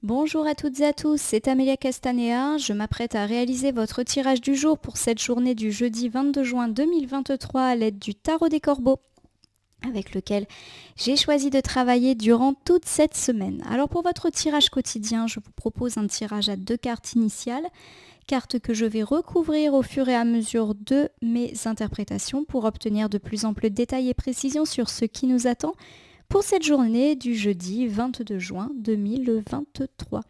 Bonjour à toutes et à tous, c'est Amélia Castanea. Je m'apprête à réaliser votre tirage du jour pour cette journée du jeudi 22 juin 2023 à l'aide du tarot des corbeaux, avec lequel j'ai choisi de travailler durant toute cette semaine. Alors pour votre tirage quotidien, je vous propose un tirage à 2 cartes initiales, cartes que je vais recouvrir au fur et à mesure de mes interprétations pour obtenir de plus amples détails et précisions sur ce qui nous attend pour cette journée du jeudi 22 juin 2023.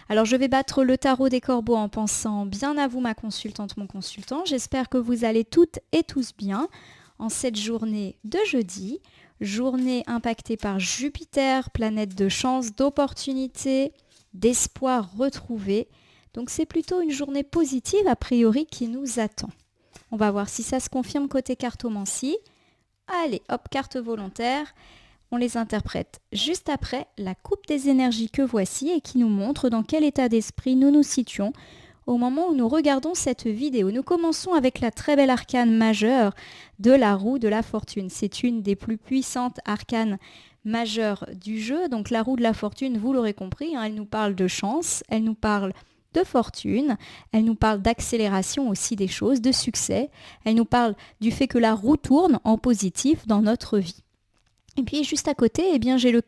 Alors je vais battre le tarot des corbeaux en pensant bien à vous, ma consultante, mon consultant. J'espère que vous allez toutes et tous bien en cette journée de jeudi, journée impactée par Jupiter, planète de chance, d'opportunités, d'espoir retrouvé. Donc c'est plutôt une journée positive a priori qui nous attend. On va voir si ça se confirme côté cartomancie. Allez, hop, carte volontaire. On les interprète juste après la coupe des énergies que voici et qui nous montre dans quel état d'esprit nous nous situons au moment où nous regardons cette vidéo. Nous commençons avec la très belle arcane majeure de la roue de la fortune. C'est une des plus puissantes arcanes majeures du jeu. Donc la roue de la fortune, vous l'aurez compris, elle nous parle de chance, elle nous parle de fortune, elle nous parle d'accélération aussi des choses, de succès. Elle nous parle du fait que la roue tourne en positif dans notre vie. Et puis juste à côté, j'ai le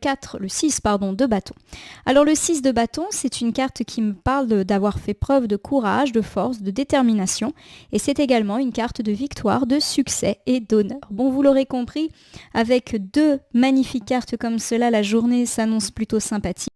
6 de bâton. Alors le 6 de bâton, c'est une carte qui me parle d'avoir fait preuve de courage, de force, de détermination. Et c'est également une carte de victoire, de succès et d'honneur. Bon, vous l'aurez compris, avec 2 magnifiques cartes comme cela, la journée s'annonce plutôt sympathique.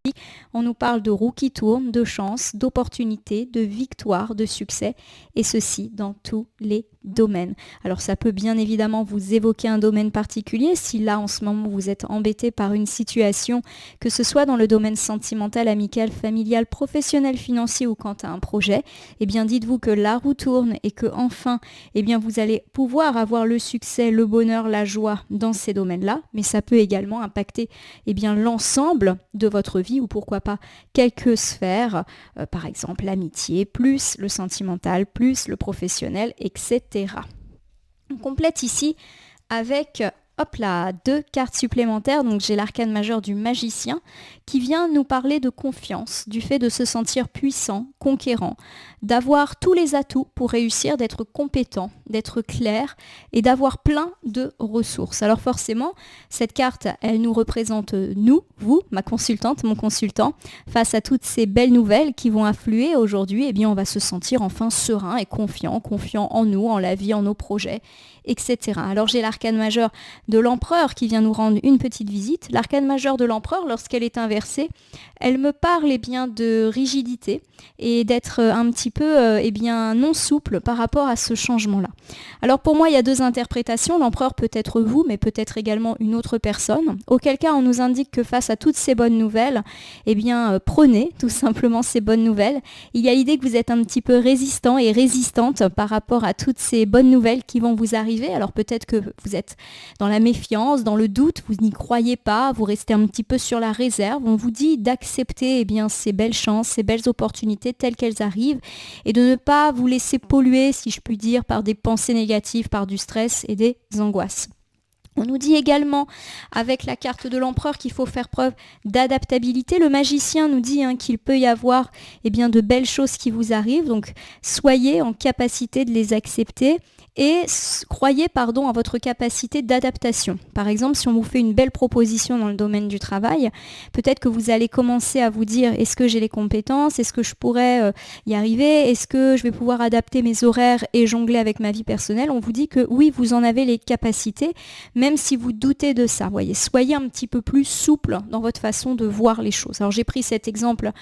On nous parle de roue qui tourne, de chance, d'opportunité, de victoire, de succès. Et ceci dans tous les domaines. Alors ça peut bien évidemment vous évoquer un domaine particulier. Si là en ce moment vous êtes embêté par une situation, que ce soit dans le domaine sentimental, amical, familial, professionnel, financier ou quant à un projet, dites-vous que la roue tourne et que enfin vous allez pouvoir avoir le succès, le bonheur, la joie dans ces domaines-là. Mais ça peut également impacter l'ensemble de votre vie ou pourquoi pas quelques sphères, par exemple l'amitié, plus le sentimental, plus le professionnel, etc. On complète ici avec 2 cartes supplémentaires. Donc j'ai l'arcane majeur du magicien qui vient nous parler de confiance, du fait de se sentir puissant, conquérant, d'avoir tous les atouts pour réussir, d'être compétent, d'être clair et d'avoir plein de ressources. Alors forcément, cette carte, elle nous représente nous, vous, ma consultante, mon consultant, face à toutes ces belles nouvelles qui vont affluer aujourd'hui. On va se sentir enfin serein et confiant en nous, en la vie, en nos projets, etc. Alors j'ai l'arcane majeur de l'empereur qui vient nous rendre une petite visite. L'arcane majeur de l'empereur, lorsqu'elle est inversée, elle me parle de rigidité et d'être un petit peu non souple par rapport à ce changement-là. Alors pour moi, il y a 2 interprétations. L'empereur peut être vous, mais peut être également une autre personne. Auquel cas, on nous indique que face à toutes ces bonnes nouvelles, prenez tout simplement ces bonnes nouvelles. Il y a l'idée que vous êtes un petit peu résistant et résistante par rapport à toutes ces bonnes nouvelles qui vont vous arriver. Alors peut-être que vous êtes dans la méfiance, dans le doute, vous n'y croyez pas, vous restez un petit peu sur la réserve. On vous dit d'accepter ces belles chances, ces belles opportunités telles qu'elles arrivent et de ne pas vous laisser polluer, si je puis dire, par des pensées négatives, par du stress et des angoisses. On nous dit également, avec la carte de l'empereur, qu'il faut faire preuve d'adaptabilité. Le magicien nous dit qu'il peut y avoir de belles choses qui vous arrivent. Donc, soyez en capacité de les accepter et croyez en votre capacité d'adaptation. Par exemple, si on vous fait une belle proposition dans le domaine du travail, peut-être que vous allez commencer à vous dire est-ce que j'ai les compétences, est-ce que je pourrais y arriver, est-ce que je vais pouvoir adapter mes horaires et jongler avec ma vie personnelle. On vous dit que oui, vous en avez les capacités, même si vous doutez de ça. Voyez, soyez un petit peu plus souple dans votre façon de voir les choses. Alors j'ai pris cet exemple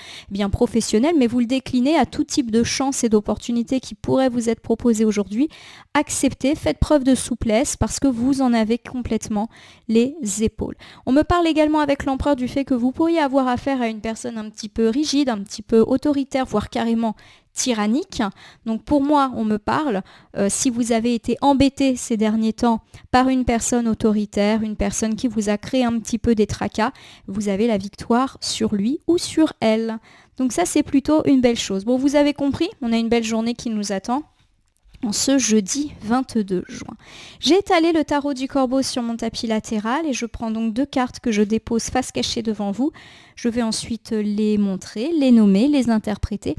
professionnel, mais vous le déclinez à tout type de chances et d'opportunités qui pourraient vous être proposées aujourd'hui. Acceptez, faites preuve de souplesse parce que vous en avez complètement les épaules. On me parle également avec l'empereur du fait que vous pourriez avoir affaire à une personne un petit peu rigide, un petit peu autoritaire, voire carrément tyrannique. Donc pour moi, on me parle, si vous avez été embêté ces derniers temps par une personne autoritaire, une personne qui vous a créé un petit peu des tracas, vous avez la victoire sur lui ou sur elle. Donc ça, c'est plutôt une belle chose. Bon, vous avez compris, on a une belle journée qui nous attend en ce jeudi 22 juin. J'ai étalé le tarot du corbeau sur mon tapis latéral et je prends donc 2 cartes que je dépose face cachée devant vous. Je vais ensuite les montrer, les nommer, les interpréter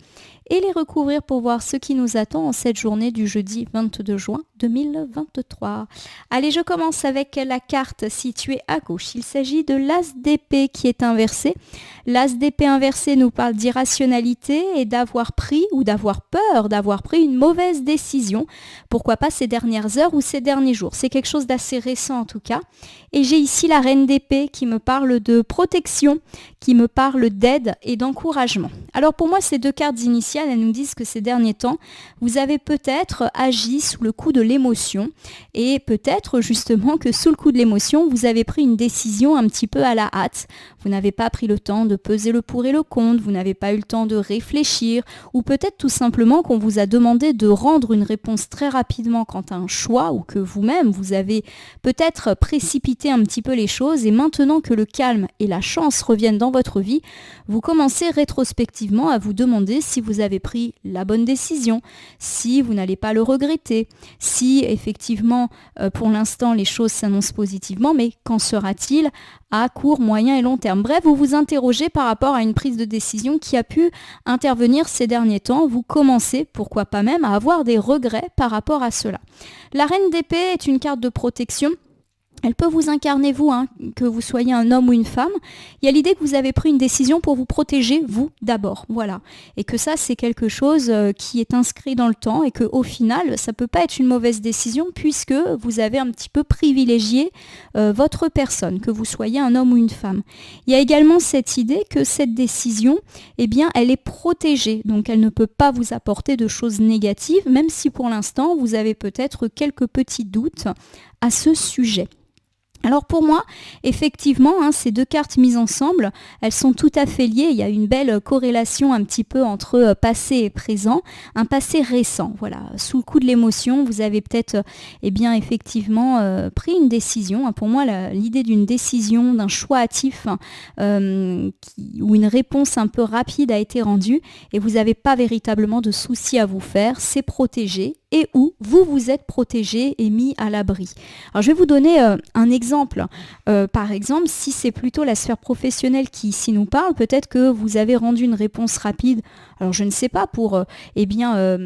et les recouvrir pour voir ce qui nous attend en cette journée du jeudi 22 juin 2023. Allez, je commence avec la carte située à gauche. Il s'agit de l'as d'épée qui est inversé. L'as d'épée inversé nous parle d'irrationalité et d'avoir pris ou d'avoir peur d'avoir pris une mauvaise décision. Pourquoi pas ces dernières heures ou ces derniers jours. C'est quelque chose d'assez récent en tout cas. Et j'ai ici la reine d'épée qui me parle de protection, qui me parle d'aide et d'encouragement. Alors pour moi, ces deux cartes initiales, elles nous disent que ces derniers temps, vous avez peut-être agi sous le coup de l'émotion et peut-être justement que sous le coup de l'émotion, vous avez pris une décision un petit peu à la hâte. Vous n'avez pas pris le temps de peser le pour et le contre, vous n'avez pas eu le temps de réfléchir ou peut-être tout simplement qu'on vous a demandé de rendre une réponse très rapidement quant à un choix ou que vous-même, vous avez peut-être précipité un petit peu les choses et maintenant que le calme et la chance reviennent dans votre vie, vous commencez rétrospectivement à vous demander si vous avez pris la bonne décision, si vous n'allez pas le regretter, si effectivement pour l'instant les choses s'annoncent positivement, mais qu'en sera-t-il à court, moyen et long terme. Bref, vous vous interrogez par rapport à une prise de décision qui a pu intervenir ces derniers temps. Vous commencez, pourquoi pas même, à avoir des regrets par rapport à cela. La reine d'épée est une carte de protection. Elle peut vous incarner, vous, que vous soyez un homme ou une femme. Il y a l'idée que vous avez pris une décision pour vous protéger, vous, d'abord. Voilà. Et que ça, c'est quelque chose qui est inscrit dans le temps et qu'au final, ça ne peut pas être une mauvaise décision puisque vous avez un petit peu privilégié votre personne, que vous soyez un homme ou une femme. Il y a également cette idée que cette décision, eh bien, elle est protégée. Donc, elle ne peut pas vous apporter de choses négatives, même si pour l'instant, vous avez peut-être quelques petits doutes à ce sujet. Alors pour moi, effectivement, ces deux cartes mises ensemble, elles sont tout à fait liées. Il y a une belle corrélation un petit peu entre passé et présent, un passé récent. Voilà, sous le coup de l'émotion, vous avez peut-être, effectivement, pris une décision. Pour moi, l'idée d'une décision, d'un choix hâtif où une réponse un peu rapide a été rendue et vous n'avez pas véritablement de soucis à vous faire, c'est protégé. Et où vous vous êtes protégé et mis à l'abri. Alors je vais vous donner un exemple. Par exemple, si c'est plutôt la sphère professionnelle qui ici nous parle, peut-être que vous avez rendu une réponse rapide, alors je ne sais pas, pour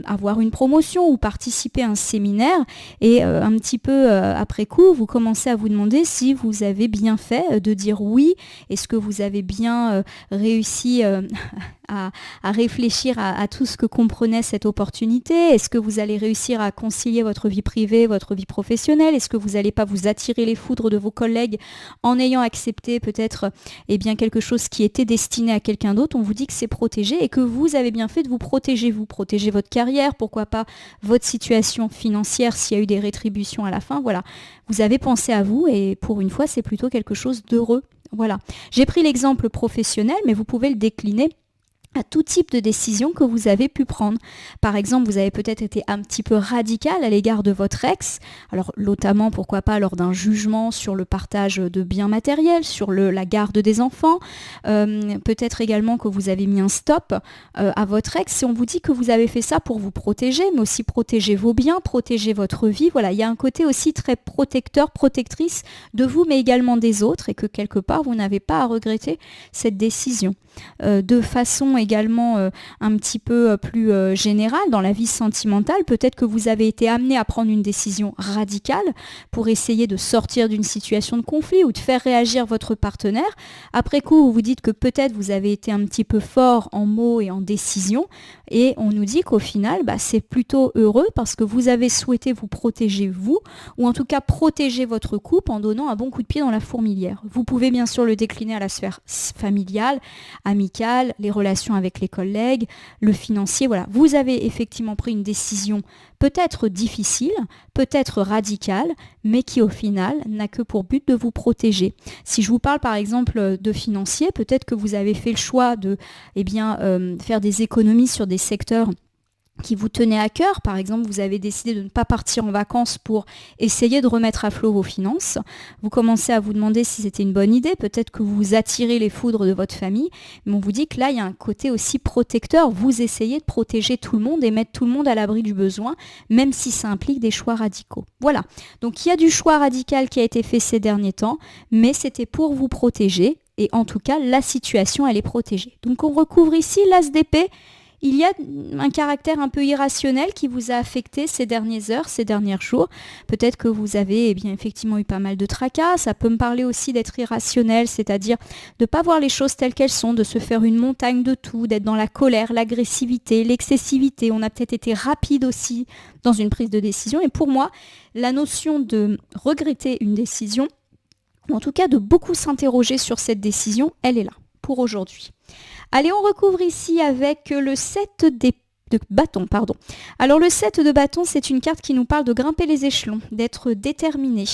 avoir une promotion ou participer à un séminaire, et un petit peu après coup, vous commencez à vous demander si vous avez bien fait de dire oui, est-ce que vous avez bien réussi à réfléchir à tout ce que comprenait cette opportunité. Est-ce que vous allez réussir à concilier votre vie privée, votre vie professionnelle? Est-ce que vous n'allez pas vous attirer les foudres de vos collègues en ayant accepté peut-être quelque chose qui était destiné à quelqu'un d'autre? On vous dit que c'est protégé et que vous avez bien fait de vous protéger. Vous protégez votre carrière, pourquoi pas votre situation financière s'il y a eu des rétributions à la fin. Voilà, vous avez pensé à vous et pour une fois, c'est plutôt quelque chose d'heureux. Voilà, j'ai pris l'exemple professionnel, mais vous pouvez le décliner à tout type de décision que vous avez pu prendre. Par exemple, vous avez peut-être été un petit peu radical à l'égard de votre ex, alors notamment, pourquoi pas, lors d'un jugement sur le partage de biens matériels, sur la garde des enfants, peut-être également que vous avez mis un stop à votre ex, et on vous dit que vous avez fait ça pour vous protéger, mais aussi protéger vos biens, protéger votre vie. Voilà, il y a un côté aussi très protecteur, protectrice de vous, mais également des autres, et que quelque part, vous n'avez pas à regretter cette décision. De façon également un petit peu plus générale dans la vie sentimentale, peut-être que vous avez été amené à prendre une décision radicale pour essayer de sortir d'une situation de conflit ou de faire réagir votre partenaire. Après coup, vous vous dites que peut-être vous avez été un petit peu fort en mots et en décision et on nous dit qu'au final, c'est plutôt heureux parce que vous avez souhaité vous protéger vous ou en tout cas protéger votre couple en donnant un bon coup de pied dans la fourmilière. Vous pouvez bien sûr le décliner à la sphère familiale, amicale, les relations avec les collègues, le financier. Voilà, vous avez effectivement pris une décision peut-être difficile, peut-être radicale, mais qui au final n'a que pour but de vous protéger. Si je vous parle par exemple de financier, peut-être que vous avez fait le choix de faire des économies sur des secteurs qui vous tenait à cœur. Par exemple, vous avez décidé de ne pas partir en vacances pour essayer de remettre à flot vos finances. Vous commencez à vous demander si c'était une bonne idée. Peut-être que vous attirez les foudres de votre famille. Mais on vous dit que là, il y a un côté aussi protecteur. Vous essayez de protéger tout le monde et mettre tout le monde à l'abri du besoin, même si ça implique des choix radicaux. Voilà. Donc, il y a du choix radical qui a été fait ces derniers temps, mais c'était pour vous protéger. et en tout cas la situation elle est protégée. Donc on recouvre ici l'as d'épée. Il y a un caractère un peu irrationnel qui vous a affecté ces dernières heures, ces derniers jours. Peut-être que vous avez effectivement eu pas mal de tracas. Ça peut me parler aussi d'être irrationnel, c'est-à-dire de ne pas voir les choses telles qu'elles sont, de se faire une montagne de tout, d'être dans la colère, l'agressivité, l'excessivité. On a peut-être été rapide aussi dans une prise de décision. Et pour moi, la notion de regretter une décision, ou en tout cas de beaucoup s'interroger sur cette décision, elle est là pour aujourd'hui. Allez, on recouvre ici avec le 7 de bâton. Alors le 7 de bâton, c'est une carte qui nous parle de grimper les échelons, d'être déterminé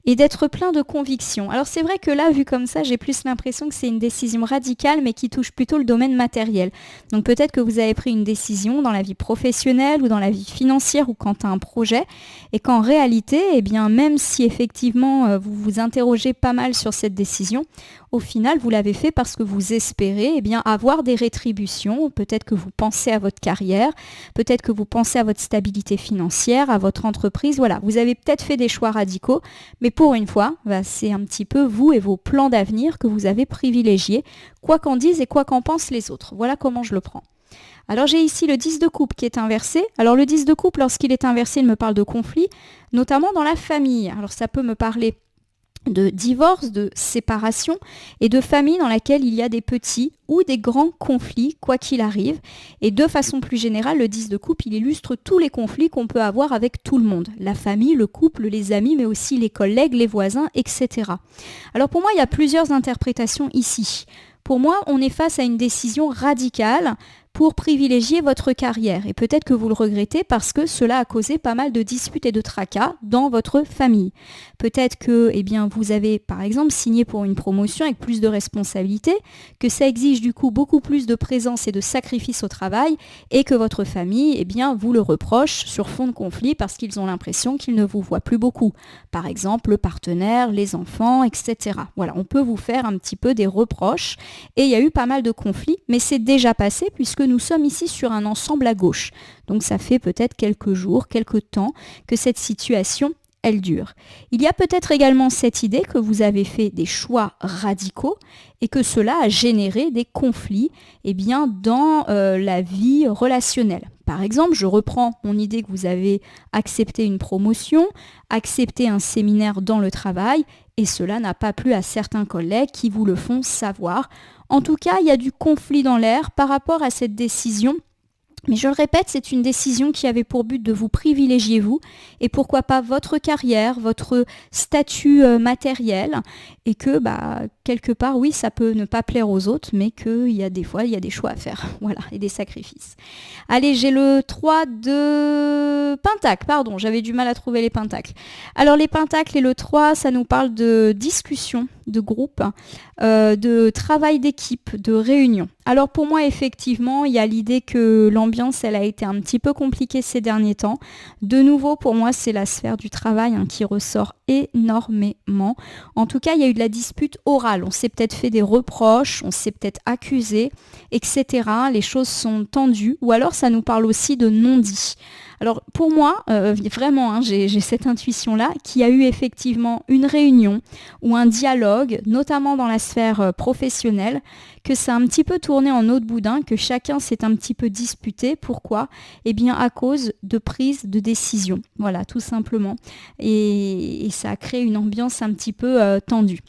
et d'être plein de conviction. Alors c'est vrai que là, vu comme ça, j'ai plus l'impression que c'est une décision radicale, mais qui touche plutôt le domaine matériel. Donc peut-être que vous avez pris une décision dans la vie professionnelle ou dans la vie financière ou quant à un projet, et qu'en réalité, même si effectivement vous vous interrogez pas mal sur cette décision, au final, vous l'avez fait parce que vous espérez avoir des rétributions. Peut-être que vous pensez à votre carrière, peut-être que vous pensez à votre stabilité financière, à votre entreprise. Voilà, vous avez peut-être fait des choix radicaux, mais pour une fois, c'est un petit peu vous et vos plans d'avenir que vous avez privilégiés, quoi qu'en disent et quoi qu'en pensent les autres. Voilà comment je le prends. Alors j'ai ici le 10 de coupe qui est inversé. Alors le 10 de coupe, lorsqu'il est inversé, il me parle de conflit, notamment dans la famille. Alors ça peut me parler de divorce, de séparation et de famille dans laquelle il y a des petits ou des grands conflits, quoi qu'il arrive. Et de façon plus générale, le 10 de coupe, il illustre tous les conflits qu'on peut avoir avec tout le monde. La famille, le couple, les amis, mais aussi les collègues, les voisins, etc. Alors pour moi, il y a plusieurs interprétations ici. Pour moi, on est face à une décision radicale pour privilégier votre carrière. Et peut-être que vous le regrettez parce que cela a causé pas mal de disputes et de tracas dans votre famille. Peut-être que vous avez, par exemple, signé pour une promotion avec plus de responsabilités, que ça exige du coup beaucoup plus de présence et de sacrifice au travail, et que votre famille, vous le reproche sur fond de conflit parce qu'ils ont l'impression qu'ils ne vous voient plus beaucoup. Par exemple, le partenaire, les enfants, etc. Voilà, on peut vous faire un petit peu des reproches. Et il y a eu pas mal de conflits, mais c'est déjà passé puisque nous sommes ici sur un ensemble à gauche. Donc ça fait peut-être quelques jours, quelques temps que cette situation, elle dure. Il y a peut-être également cette idée que vous avez fait des choix radicaux et que cela a généré des conflits dans la vie relationnelle. Par exemple, je reprends mon idée que vous avez accepté une promotion, accepté un séminaire dans le travail, et cela n'a pas plu à certains collègues qui vous le font savoir. En tout cas, il y a du conflit dans l'air par rapport à cette décision. Mais je le répète, c'est une décision qui avait pour but de vous privilégier vous et pourquoi pas votre carrière, votre statut matériel et que quelque part, oui, ça peut ne pas plaire aux autres, mais qu'il y a des fois, il y a des choix à faire, voilà, et des sacrifices. Allez, j'ai le 3 de Pentacle, pardon, j'avais du mal à trouver les Pentacles. Alors les Pentacles et le 3, ça nous parle de discussion, de groupe, de travail d'équipe, de réunion. Alors pour moi, effectivement, il y a l'idée que l'ambiance, elle a été un petit peu compliquée ces derniers temps. De nouveau, pour moi, c'est la sphère du travail qui ressort énormément. En tout cas, il y a eu de la dispute orale. On s'est peut-être fait des reproches, on s'est peut-être accusé, etc. Les choses sont tendues. Ou alors, ça nous parle aussi de non-dit. Alors pour moi, vraiment, j'ai cette intuition-là, qu'il y a eu effectivement une réunion ou un dialogue, notamment dans la sphère professionnelle, que ça a un petit peu tourné en eau de boudin, que chacun s'est un petit peu disputé. Pourquoi ? À cause de prise de décision. Voilà, tout simplement. Et ça a créé une ambiance un petit peu tendue.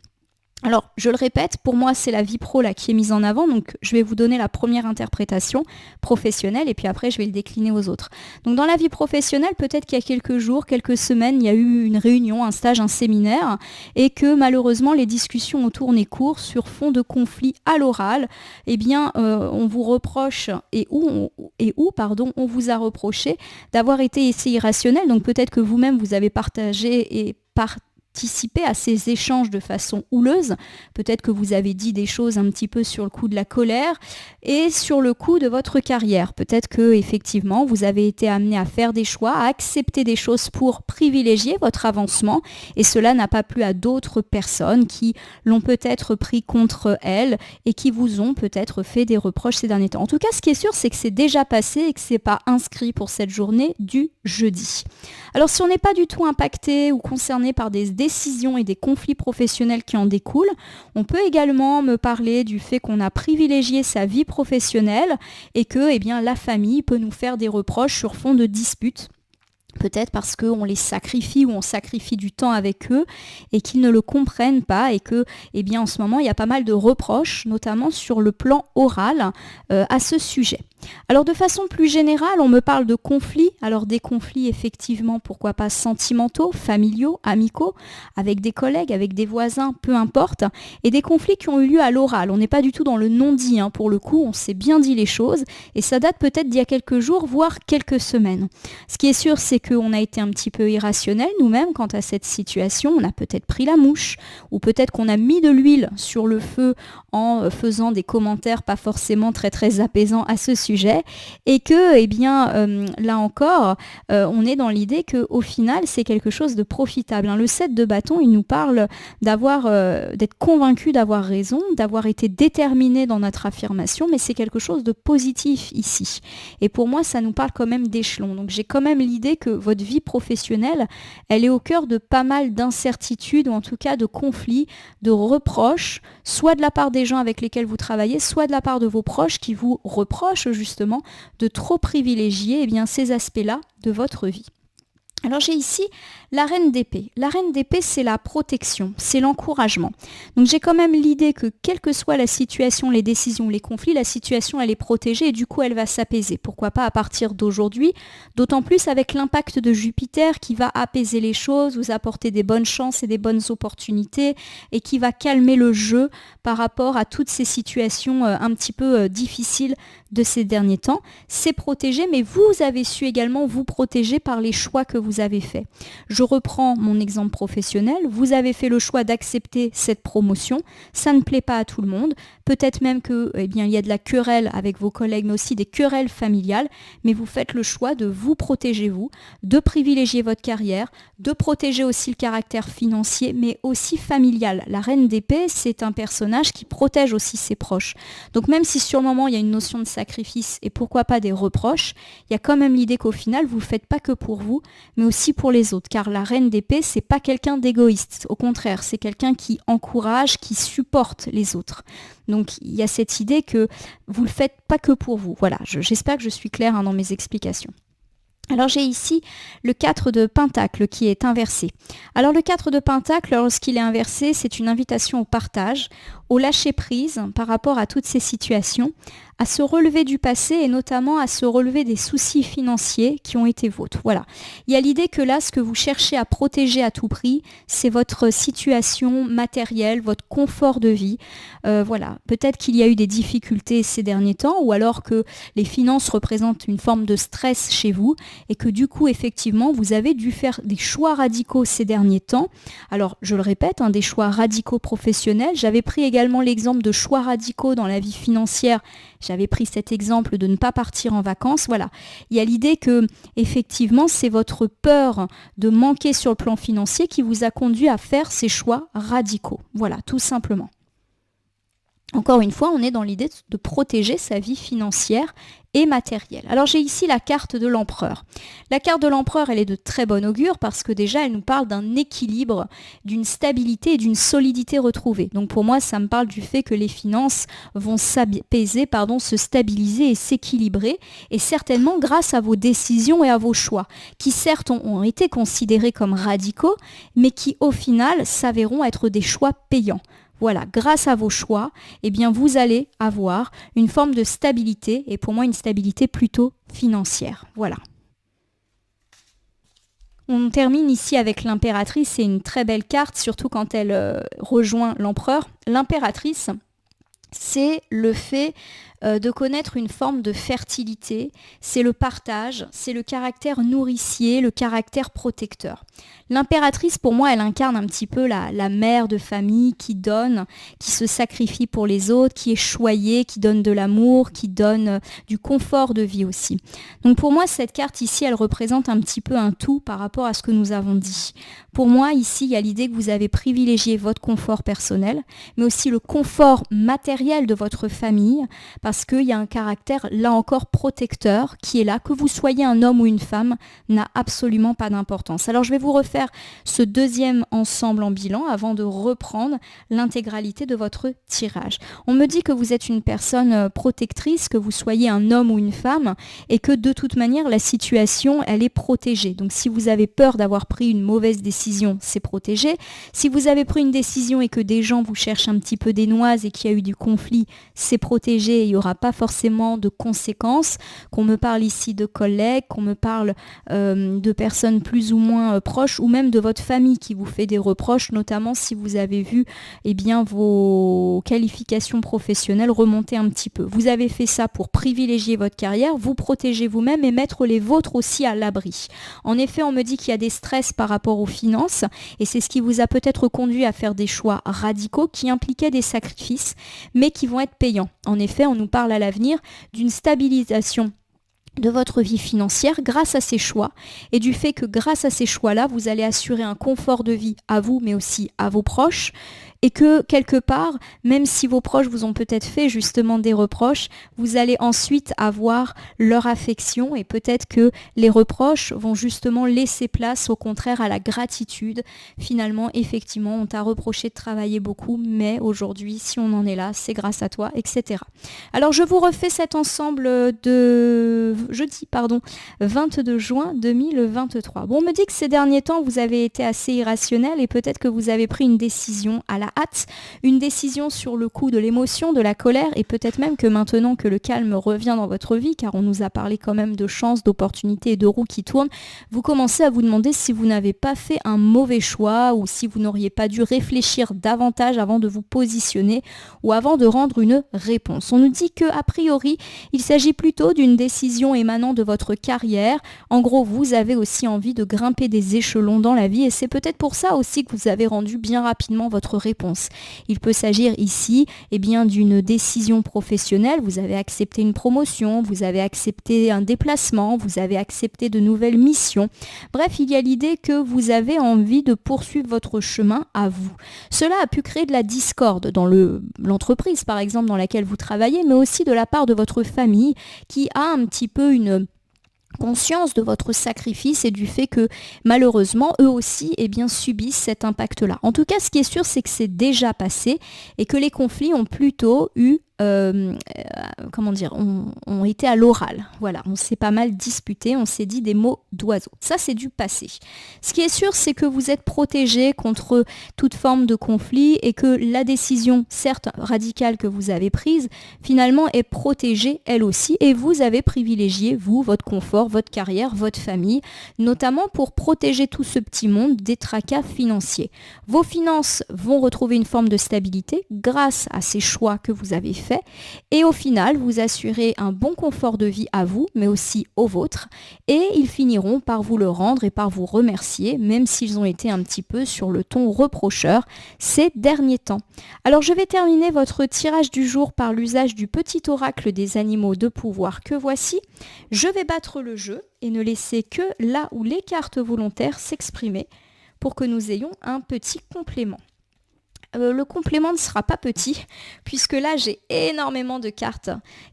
Alors, je le répète, pour moi, c'est la vie pro là qui est mise en avant. Donc, je vais vous donner la première interprétation professionnelle et puis après, je vais le décliner aux autres. Donc, dans la vie professionnelle, peut-être qu'il y a quelques jours, quelques semaines, il y a eu une réunion, un stage, un séminaire et que malheureusement, les discussions ont tourné court sur fond de conflit à l'oral. On vous reproche on vous a reproché d'avoir été assez irrationnel. Donc, peut-être que vous-même, vous avez partagé et participer à ces échanges de façon houleuse. Peut-être que vous avez dit des choses un petit peu sur le coup de la colère et sur le coup de votre carrière. Peut-être que effectivement vous avez été amené à faire des choix, à accepter des choses pour privilégier votre avancement et cela n'a pas plu à d'autres personnes qui l'ont peut-être pris contre elles et qui vous ont peut-être fait des reproches ces derniers temps. En tout cas, ce qui est sûr, c'est que c'est déjà passé et que c'est pas inscrit pour cette journée du jeudi. Alors si on n'est pas du tout impacté ou concerné par des décisions et des conflits professionnels qui en découlent. On peut également me parler du fait qu'on a privilégié sa vie professionnelle et que la famille peut nous faire des reproches sur fond de disputes. Peut-être parce qu'on les sacrifie ou on sacrifie du temps avec eux et qu'ils ne le comprennent pas et que, en ce moment, il y a pas mal de reproches, notamment sur le plan oral, à ce sujet. Alors de façon plus générale, on me parle de conflits. Alors des conflits effectivement, pourquoi pas sentimentaux, familiaux, amicaux, avec des collègues, avec des voisins, peu importe. Et des conflits qui ont eu lieu à l'oral. On n'est pas du tout dans le non-dit, pour le coup, on s'est bien dit les choses. Et ça date peut-être d'il y a quelques jours, voire quelques semaines. Ce qui est sûr, c'est qu'on a été un petit peu irrationnel nous-mêmes quant à cette situation. On a peut-être pris la mouche, ou peut-être qu'on a mis de l'huile sur le feu en faisant des commentaires pas forcément très très apaisants à ce sujet. Et que, là encore, on est dans l'idée qu'au final, c'est quelque chose de profitable. Le 7 de bâton, il nous parle d'être convaincu d'avoir raison, d'avoir été déterminé dans notre affirmation, mais c'est quelque chose de positif ici. Et pour moi, ça nous parle quand même d'échelon. Donc j'ai quand même l'idée que votre vie professionnelle, elle est au cœur de pas mal d'incertitudes, ou en tout cas de conflits, de reproches, soit de la part des gens avec lesquels vous travaillez, soit de la part de vos proches qui vous reprochent justement de trop privilégier ces aspects-là de votre vie. Alors j'ai ici la reine d'épée. La reine d'épée, c'est la protection, c'est l'encouragement. Donc j'ai quand même l'idée que quelle que soit la situation, les décisions, les conflits, la situation elle est protégée et du coup elle va s'apaiser. Pourquoi pas à partir d'aujourd'hui, d'autant plus avec l'impact de Jupiter qui va apaiser les choses, vous apporter des bonnes chances et des bonnes opportunités et qui va calmer le jeu par rapport à toutes ces situations un petit peu difficiles de ces derniers temps. C'est protégé, mais vous avez su également vous protéger par les choix que vous avez faits. Je reprends mon exemple professionnel. Vous avez fait le choix d'accepter cette promotion. Ça ne plaît pas à tout le monde. Peut-être même que, il y a de la querelle avec vos collègues, mais aussi des querelles familiales. Mais vous faites le choix de vous protéger, de privilégier votre carrière, de protéger aussi le caractère financier, mais aussi familial. La reine d'épée, c'est un personnage qui protège aussi ses proches. Donc même si sur le moment, il y a une notion de sacrifice et pourquoi pas des reproches, il y a quand même l'idée qu'au final, vous ne le faites pas que pour vous, mais aussi pour les autres. Car la reine d'épée, c'est pas quelqu'un d'égoïste. Au contraire, c'est quelqu'un qui encourage, qui supporte les autres. Donc il y a cette idée que vous ne le faites pas que pour vous. Voilà, j'espère que je suis claire dans mes explications. Alors j'ai ici le 4 de Pentacle qui est inversé. Alors le 4 de Pentacle, lorsqu'il est inversé, c'est une invitation au partage, au lâcher-prise par rapport à toutes ces situations, à se relever du passé et notamment à se relever des soucis financiers qui ont été vôtres. Voilà. Il y a l'idée que là, ce que vous cherchez à protéger à tout prix, c'est votre situation matérielle, votre confort de vie. Voilà. Peut-être qu'il y a eu des difficultés ces derniers temps ou alors que les finances représentent une forme de stress chez vous et que du coup, effectivement, vous avez dû faire des choix radicaux ces derniers temps. Alors, je le répète, des choix radicaux professionnels. J'avais pris également l'exemple de choix radicaux dans la vie financière. J'avais pris cet exemple de ne pas partir en vacances. Voilà. Il y a l'idée que, effectivement, c'est votre peur de manquer sur le plan financier qui vous a conduit à faire ces choix radicaux. Voilà, tout simplement. Encore une fois, on est dans l'idée de protéger sa vie financière et matérielle. Alors j'ai ici la carte de l'empereur. La carte de l'empereur, elle est de très bon augure parce que déjà, elle nous parle d'un équilibre, d'une stabilité et d'une solidité retrouvée. Donc pour moi, ça me parle du fait que les finances vont s'apaiser, se stabiliser et s'équilibrer, et certainement grâce à vos décisions et à vos choix, qui certes ont été considérés comme radicaux, mais qui au final s'avéreront être des choix payants. Voilà, grâce à vos choix, vous allez avoir une forme de stabilité, et pour moi une stabilité plutôt financière. Voilà. On termine ici avec l'impératrice, c'est une très belle carte, surtout quand elle rejoint l'empereur. L'impératrice, c'est le fait de connaître une forme de fertilité, c'est le partage, c'est le caractère nourricier, le caractère protecteur. L'impératrice, pour moi, elle incarne un petit peu la mère de famille qui donne, qui se sacrifie pour les autres, qui est choyée, qui donne de l'amour, qui donne du confort de vie aussi. Donc pour moi, cette carte ici, elle représente un petit peu un tout par rapport à ce que nous avons dit. Pour moi, ici, il y a l'idée que vous avez privilégié votre confort personnel, mais aussi le confort matériel matériel de votre famille, parce qu'il y a un caractère, là encore, protecteur qui est là. Que vous soyez un homme ou une femme n'a absolument pas d'importance. Alors je vais vous refaire ce deuxième ensemble en bilan avant de reprendre l'intégralité de votre tirage. On me dit que vous êtes une personne protectrice, que vous soyez un homme ou une femme, et que de toute manière, la situation, elle est protégée. Donc si vous avez peur d'avoir pris une mauvaise décision, c'est protégé. Si vous avez pris une décision et que des gens vous cherchent un petit peu des noises et qu'il y a eu du conflit, c'est protégé et il n'y aura pas forcément de conséquences. Qu'on me parle ici de collègues, qu'on me parle de personnes plus ou moins proches, ou même de votre famille qui vous fait des reproches, notamment si vous avez vu vos qualifications professionnelles remonter un petit peu. Vous avez fait ça pour privilégier votre carrière, vous protéger vous-même et mettre les vôtres aussi à l'abri. En effet, on me dit qu'il y a des stress par rapport aux finances et c'est ce qui vous a peut-être conduit à faire des choix radicaux qui impliquaient des sacrifices mais qui vont être payants. En effet, on nous parle à l'avenir d'une stabilisation de votre vie financière grâce à ces choix et du fait que grâce à ces choix-là, vous allez assurer un confort de vie à vous mais aussi à vos proches et que quelque part, même si vos proches vous ont peut-être fait justement des reproches, vous allez ensuite avoir leur affection et peut-être que les reproches vont justement laisser place au contraire à la gratitude. Finalement, effectivement, on t'a reproché de travailler beaucoup, mais aujourd'hui, si on en est là, c'est grâce à toi, etc. Alors, je vous refais cet ensemble de jeudi, 22 juin 2023. Bon, on me dit que ces derniers temps, vous avez été assez irrationnel et peut-être que vous avez pris une décision à la hâte, une décision sur le coup de l'émotion, de la colère et peut-être même que maintenant que le calme revient dans votre vie, car on nous a parlé quand même de chance, d'opportunités et de roues qui tournent, vous commencez à vous demander si vous n'avez pas fait un mauvais choix ou si vous n'auriez pas dû réfléchir davantage avant de vous positionner ou avant de rendre une réponse. On nous dit que a priori, il s'agit plutôt d'une décision émanant de votre carrière. En gros, vous avez aussi envie de grimper des échelons dans la vie et c'est peut-être pour ça aussi que vous avez rendu bien rapidement votre réponse. Il peut s'agir ici d'une décision professionnelle. Vous avez accepté une promotion, vous avez accepté un déplacement, vous avez accepté de nouvelles missions. Bref, il y a l'idée que vous avez envie de poursuivre votre chemin à vous. Cela a pu créer de la discorde dans l'entreprise, par exemple, dans laquelle vous travaillez, mais aussi de la part de votre famille qui a un petit peu une conscience de votre sacrifice et du fait que malheureusement eux aussi subissent cet impact-là. En tout cas, ce qui est sûr, c'est que c'est déjà passé et que les conflits ont plutôt eu ont été à l'oral. Voilà, on s'est pas mal disputé, on s'est dit des mots d'oiseau. Ça, c'est du passé. Ce qui est sûr, c'est que vous êtes protégé contre toute forme de conflit et que la décision, certes radicale que vous avez prise, finalement est protégée elle aussi et vous avez privilégié, vous, votre confort, votre carrière, votre famille, notamment pour protéger tout ce petit monde des tracas financiers. Vos finances vont retrouver une forme de stabilité grâce à ces choix que vous avez faits. Et au final, vous assurez un bon confort de vie à vous, mais aussi aux vôtres, et ils finiront par vous le rendre et par vous remercier, même s'ils ont été un petit peu sur le ton reprocheur ces derniers temps. Alors je vais terminer votre tirage du jour par l'usage du petit oracle des animaux de pouvoir que voici. Je vais battre le jeu et ne laisser que là où les cartes volontaires s'exprimer pour que nous ayons un petit complément. Le complément ne sera pas petit, puisque là j'ai énormément de cartes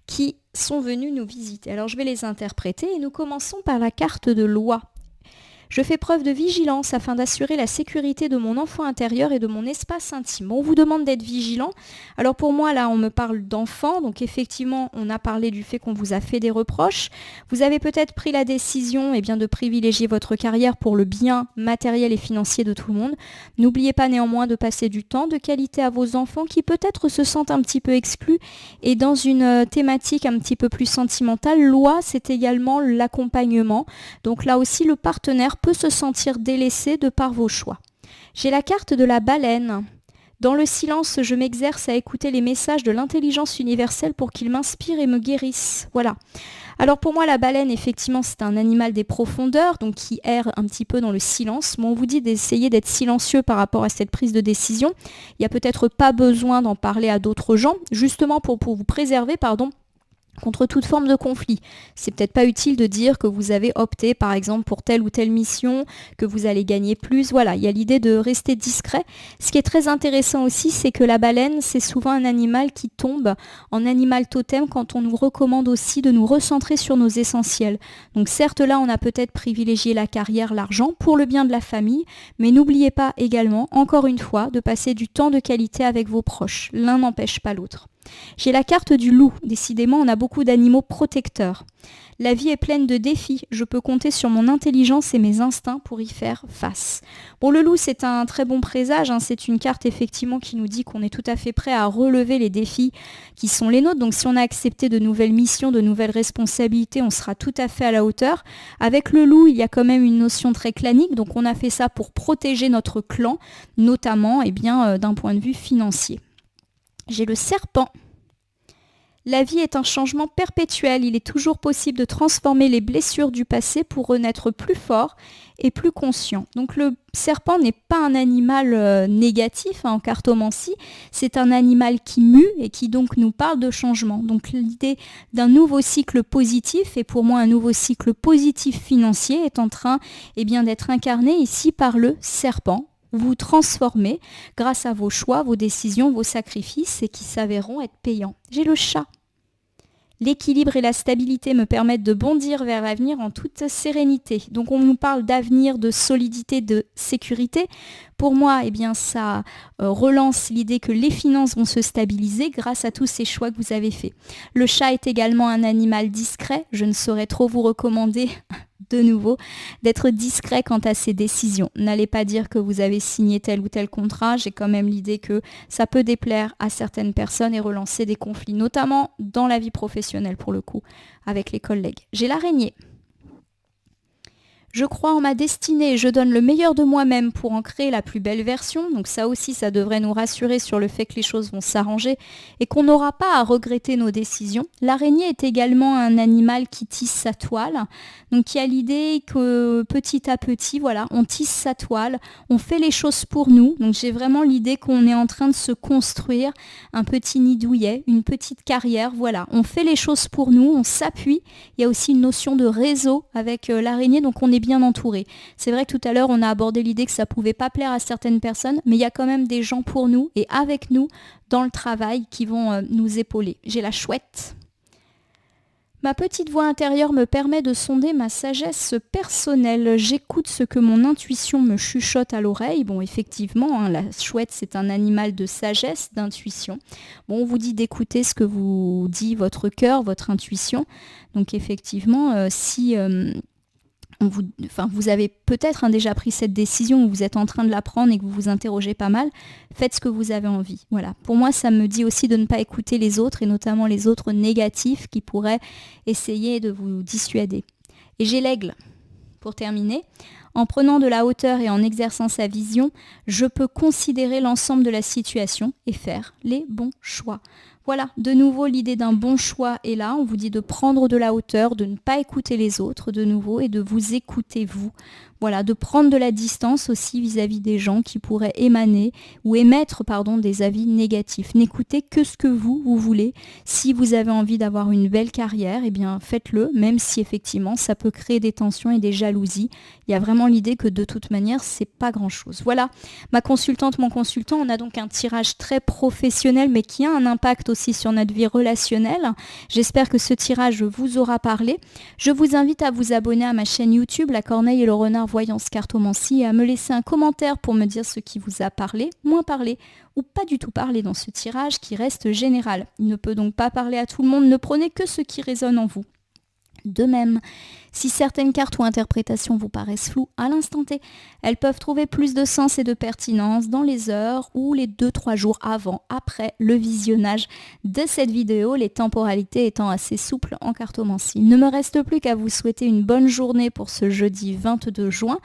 qui sont venues nous visiter. Alors je vais les interpréter et nous commençons par la carte de loi. Je fais preuve de vigilance afin d'assurer la sécurité de mon enfant intérieur et de mon espace intime. On vous demande d'être vigilant. Alors pour moi, là, on me parle d'enfant. Donc effectivement, on a parlé du fait qu'on vous a fait des reproches. Vous avez peut-être pris la décision de privilégier votre carrière pour le bien matériel et financier de tout le monde. N'oubliez pas néanmoins de passer du temps de qualité à vos enfants qui peut-être se sentent un petit peu exclus. Et dans une thématique un petit peu plus sentimentale, loi, c'est également l'accompagnement. Donc là aussi, le partenaire peut se sentir délaissé de par vos choix. J'ai la carte de la baleine. Dans le silence, je m'exerce à écouter les messages de l'intelligence universelle pour qu'ils m'inspirent et me guérissent. Voilà. Alors pour moi, la baleine, effectivement, c'est un animal des profondeurs, donc qui erre un petit peu dans le silence. Mais on vous dit d'essayer d'être silencieux par rapport à cette prise de décision. Il n'y a peut-être pas besoin d'en parler à d'autres gens, justement pour vous préserver, contre toute forme de conflit. C'est peut-être pas utile de dire que vous avez opté par exemple pour telle ou telle mission, que vous allez gagner plus. Voilà, il y a l'idée de rester discret. Ce qui est très intéressant aussi, c'est que la baleine, c'est souvent un animal qui tombe en animal totem quand on nous recommande aussi de nous recentrer sur nos essentiels. Donc certes là, on a peut-être privilégié la carrière, l'argent pour le bien de la famille, mais n'oubliez pas également, encore une fois, de passer du temps de qualité avec vos proches. L'un n'empêche pas l'autre. J'ai la carte du loup. Décidément, on a beaucoup d'animaux protecteurs. La vie est pleine de défis. Je peux compter sur mon intelligence et mes instincts pour y faire face. Bon, le loup, c'est un très bon présage. C'est une carte effectivement qui nous dit qu'on est tout à fait prêt à relever les défis qui sont les nôtres. Donc si on a accepté de nouvelles missions, de nouvelles responsabilités, on sera tout à fait à la hauteur. Avec le loup, il y a quand même une notion très clanique. Donc on a fait ça pour protéger notre clan, notamment d'un point de vue financier. J'ai le serpent. La vie est un changement perpétuel. Il est toujours possible de transformer les blessures du passé pour renaître plus fort et plus conscient. Donc le serpent n'est pas un animal négatif en cartomancie. C'est un animal qui mue et qui donc nous parle de changement. Donc l'idée d'un nouveau cycle positif, et pour moi un nouveau cycle positif financier, est en train d'être incarné ici par le serpent. Vous transformez grâce à vos choix, vos décisions, vos sacrifices et qui s'avéreront être payants. J'ai le chat. L'équilibre et la stabilité me permettent de bondir vers l'avenir en toute sérénité. Donc on nous parle d'avenir, de solidité, de sécurité. Pour moi, ça relance l'idée que les finances vont se stabiliser grâce à tous ces choix que vous avez faits. Le chat est également un animal discret. Je ne saurais trop vous recommander de nouveau d'être discret quant à ses décisions. N'allez pas dire que vous avez signé tel ou tel contrat. J'ai quand même l'idée que ça peut déplaire à certaines personnes et relancer des conflits, notamment dans la vie professionnelle pour le coup, avec les collègues. J'ai l'araignée. Je crois en ma destinée et je donne le meilleur de moi-même pour en créer la plus belle version. Donc ça aussi, ça devrait nous rassurer sur le fait que les choses vont s'arranger et qu'on n'aura pas à regretter nos décisions. L'araignée est également un animal qui tisse sa toile. Donc il y a l'idée que petit à petit, on tisse sa toile, on fait les choses pour nous. Donc j'ai vraiment l'idée qu'on est en train de se construire un petit nid douillet, une petite carrière. On fait les choses pour nous, on s'appuie. Il y a aussi une notion de réseau avec l'araignée, donc on est bien entouré. C'est vrai que tout à l'heure, on a abordé l'idée que ça pouvait pas plaire à certaines personnes, mais il y a quand même des gens pour nous et avec nous dans le travail qui vont nous épauler. J'ai la chouette. Ma petite voix intérieure me permet de sonder ma sagesse personnelle. J'écoute ce que mon intuition me chuchote à l'oreille. Bon, effectivement, la chouette, c'est un animal de sagesse, d'intuition. Bon, on vous dit d'écouter ce que vous dit votre cœur, votre intuition. Donc effectivement, si... vous avez peut-être déjà pris cette décision ou vous êtes en train de la prendre et que vous vous interrogez pas mal, faites ce que vous avez envie. Voilà. Pour moi, ça me dit aussi de ne pas écouter les autres et notamment les autres négatifs qui pourraient essayer de vous dissuader. Et j'ai l'aigle. Pour terminer, en prenant de la hauteur et en exerçant sa vision, je peux considérer l'ensemble de la situation et faire les bons choix. Voilà, de nouveau, l'idée d'un bon choix est là. On vous dit de prendre de la hauteur, de ne pas écouter les autres de nouveau et de vous écouter vous. Voilà, de prendre de la distance aussi vis-à-vis des gens qui pourraient émettre des avis négatifs. N'écoutez que ce que vous voulez. Si vous avez envie d'avoir une belle carrière, faites-le, même si effectivement ça peut créer des tensions et des jalousies. Il y a vraiment l'idée que de toute manière, c'est pas grand-chose. Voilà, ma consultante, mon consultant, on a donc un tirage très professionnel, mais qui a un impact aussi sur notre vie relationnelle. J'espère que ce tirage vous aura parlé. Je vous invite à vous abonner à ma chaîne YouTube, La Corneille et le Renard Voyance Cartomancie, et à me laisser un commentaire pour me dire ce qui vous a parlé, moins parlé ou pas du tout parlé dans ce tirage qui reste général. Il ne peut donc pas parler à tout le monde, ne prenez que ce qui résonne en vous. De même, si certaines cartes ou interprétations vous paraissent floues à l'instant T, elles peuvent trouver plus de sens et de pertinence dans les heures ou les 2-3 jours après le visionnage de cette vidéo, les temporalités étant assez souples en cartomancie. Il ne me reste plus qu'à vous souhaiter une bonne journée pour ce jeudi 22 juin.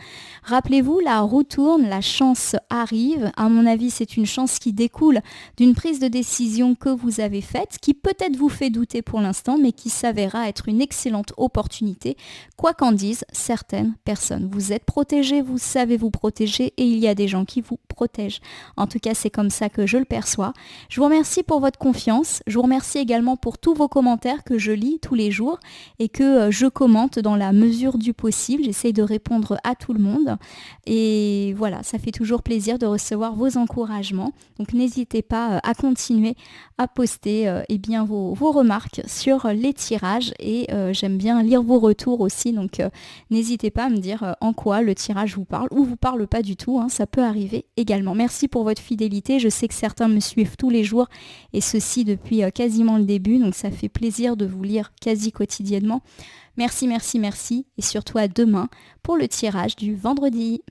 Rappelez-vous, la roue tourne, la chance arrive. À mon avis, c'est une chance qui découle d'une prise de décision que vous avez faite, qui peut-être vous fait douter pour l'instant, mais qui s'avérera être une excellente d'excellentes opportunités, quoi qu'en disent certaines personnes. Vous êtes protégés, vous savez vous protéger et il y a des gens qui vous protègent. En tout cas, c'est comme ça que je le perçois. Je vous remercie pour votre confiance. Je vous remercie également pour tous vos commentaires que je lis tous les jours et que je commente dans la mesure du possible. J'essaye de répondre à tout le monde. Et voilà, ça fait toujours plaisir de recevoir vos encouragements. Donc n'hésitez pas à continuer à poster vos remarques sur les tirages et j'aime bien lire vos retours aussi. Donc n'hésitez pas à me dire en quoi le tirage vous parle ou vous parle pas du tout. Ça peut arriver également. Merci pour votre fidélité. Je sais que certains me suivent tous les jours et ceci depuis quasiment le début. Donc ça fait plaisir de vous lire quasi quotidiennement. Merci, merci, merci et surtout à demain pour le tirage du vendredi.